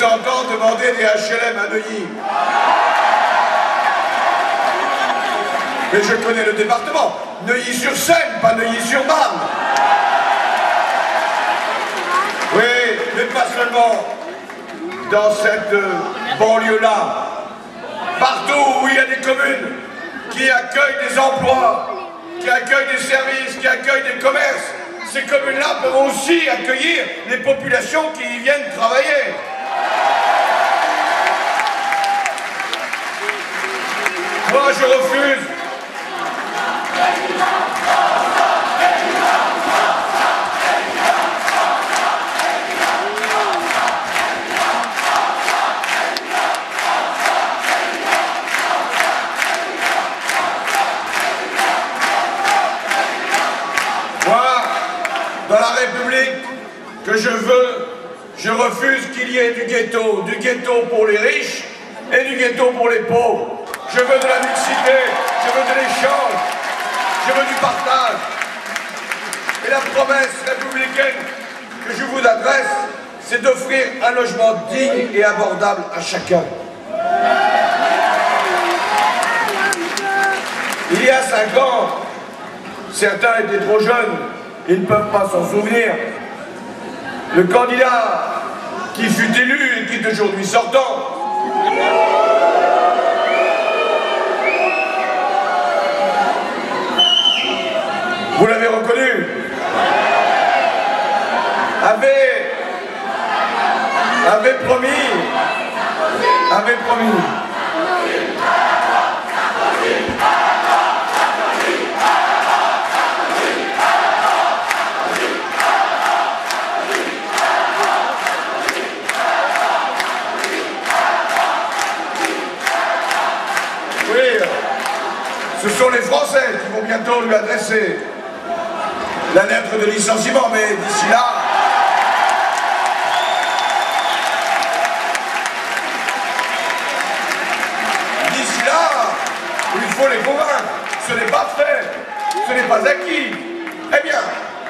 vous entendre demander des HLM à Neuilly. Mais je connais le département. Neuilly-sur-Seine, pas Neuilly-sur-Marne. Oui, mais pas seulement dans cette banlieue-là. Partout où il y a des communes qui accueillent des emplois, qui accueillent des services, qui accueillent des commerces, ces communes-là peuvent aussi accueillir les populations qui y viennent travailler. Moi, je refuse. Dans la République que je veux, je refuse qu'il y ait du ghetto pour les riches et du ghetto pour les pauvres. Je veux de la mixité, je veux de l'échange, je veux du partage. Et la promesse républicaine que je vous adresse, c'est d'offrir un logement digne et abordable à chacun. Il y a 5 ans, certains étaient trop jeunes. Ils ne peuvent pas s'en souvenir. Le candidat qui fut élu et qui est aujourd'hui sortant, vous l'avez reconnu, avait promis. Ce sont les Français qui vont bientôt lui adresser la lettre de licenciement, mais d'ici là, il faut les convaincre. Ce n'est pas fait, ce n'est pas acquis. Eh bien,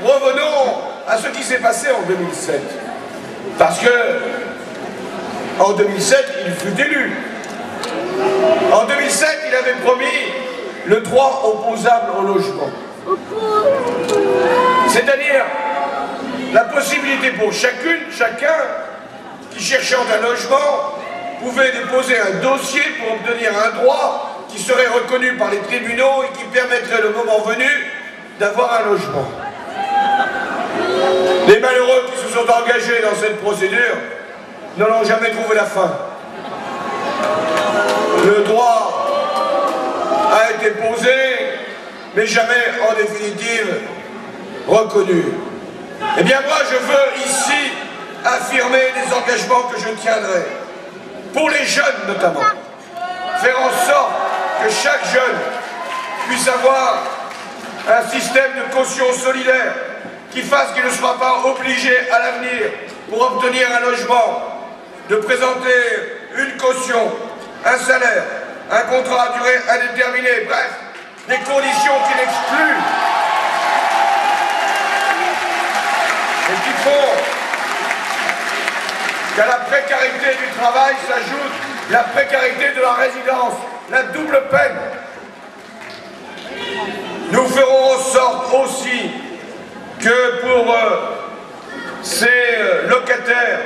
revenons à ce qui s'est passé en 2007. Parce que, en 2007, il fut élu. En 2007, il avait promis le droit opposable au logement. C'est-à-dire la possibilité pour chacun qui cherchait un logement pouvait déposer un dossier pour obtenir un droit qui serait reconnu par les tribunaux et qui permettrait le moment venu d'avoir un logement. Les malheureux qui se sont engagés dans cette procédure n'en ont jamais trouvé la fin. Le droit a été posé, mais jamais en définitive reconnu. Eh bien moi je veux ici affirmer des engagements que je tiendrai, pour les jeunes notamment, faire en sorte que chaque jeune puisse avoir un système de caution solidaire qui fasse qu'il ne soit pas obligé à l'avenir, pour obtenir un logement, de présenter une caution, un salaire, un contrat à durée indéterminée, bref, des conditions qui l'excluent et qui font qu'à la précarité du travail s'ajoute la précarité de la résidence, la double peine. Nous ferons en sorte aussi que pour ces locataires,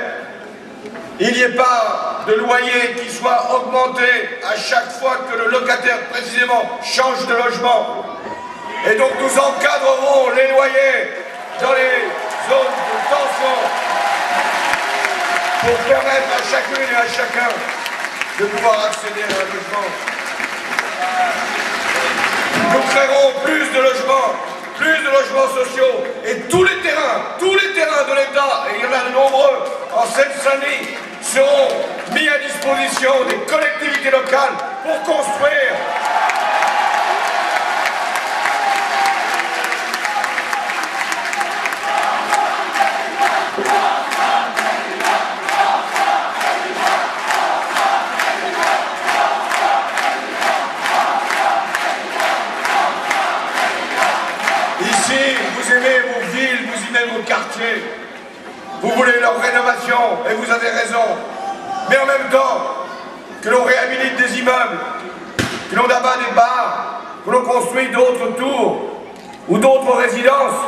il n'y ait pas de loyer qui soit augmenté à chaque fois que le locataire précisément change de logement. Et donc nous encadrerons les loyers dans les zones de tension pour permettre à chacune et à chacun de pouvoir accéder à un logement. Nous créerons plus de logements sociaux, et tous les terrains de l'État, et il y en a de nombreux en Seine-Saint-Denis, seront mis à disposition des collectivités locales pour construire. Ici, vous aimez vos villes, vous aimez vos quartiers, vous voulez leur rénovation, et vous avez raison. Mais en même temps, que l'on réhabilite des immeubles, que l'on abat des bars, que l'on construit d'autres tours ou d'autres résidences,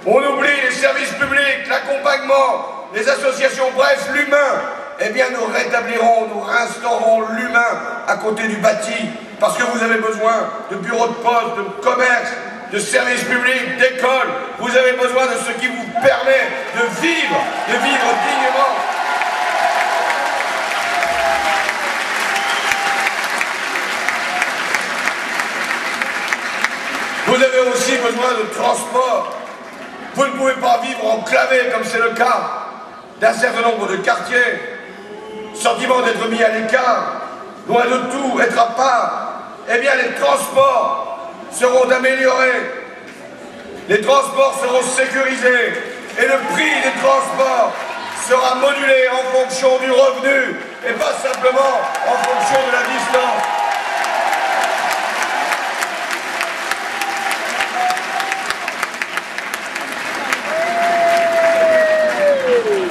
on oublie les services publics, l'accompagnement, les associations, bref, l'humain. Eh bien, nous rétablirons, nous réinstaurerons l'humain à côté du bâti, parce que vous avez besoin de bureaux de poste, de commerce, de services publics, d'écoles. Vous avez besoin de ce qui vous permet de vivre dignement. Vous avez aussi besoin de transport. Vous ne pouvez pas vivre enclavé comme c'est le cas d'un certain nombre de quartiers. Sentiment d'être mis à l'écart, loin de tout, être à part. Eh bien, les transports seront améliorés. Les transports seront sécurisés. Et le prix des transports sera modulé en fonction du revenu et pas simplement en fonction de la distance.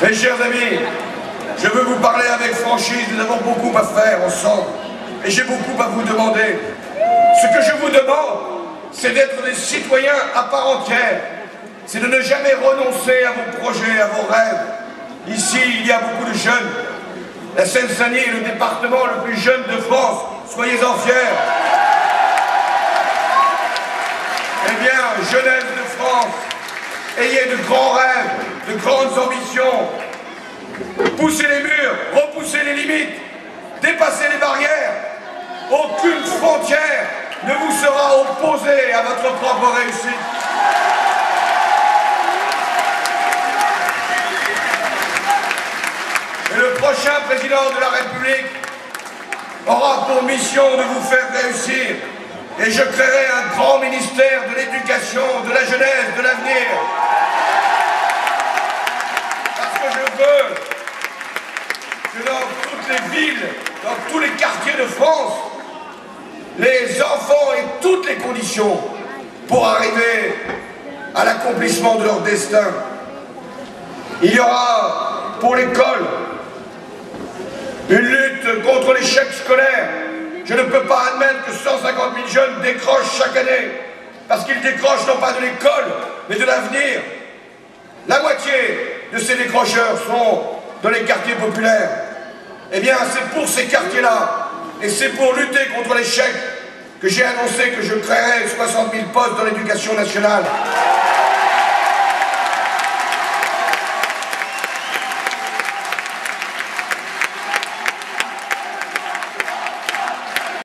Mes chers amis, je veux vous parler avec franchise, nous avons beaucoup à faire ensemble et j'ai beaucoup à vous demander. Ce que je vous demande, c'est d'être des citoyens à part entière, c'est de ne jamais renoncer à vos projets, à vos rêves. Ici, il y a beaucoup de jeunes. La Seine-Saint-Denis est le département le plus jeune de France, soyez-en fiers. Eh bien, jeunesse de France, ayez de grands rêves, de grandes ambitions. Poussez les murs, repoussez les limites, dépassez les barrières. Aucune frontière ne vous sera opposée à votre propre réussite. Et le prochain président de la République aura pour mission de vous faire réussir. Et je créerai un grand ministère de l'éducation, de la jeunesse, de l'avenir. Parce que je veux que dans toutes les villes, dans tous les quartiers de France, les enfants aient toutes les conditions pour arriver à l'accomplissement de leur destin. Il y aura pour l'école une lutte contre l'échec scolaire. Je ne peux pas admettre que 150 000 jeunes décrochent chaque année, parce qu'ils décrochent non pas de l'école, mais de l'avenir. La moitié de ces décrocheurs sont dans les quartiers populaires. Eh bien, c'est pour ces quartiers-là, et c'est pour lutter contre l'échec, que j'ai annoncé que je créerai 60 000 postes dans l'éducation nationale.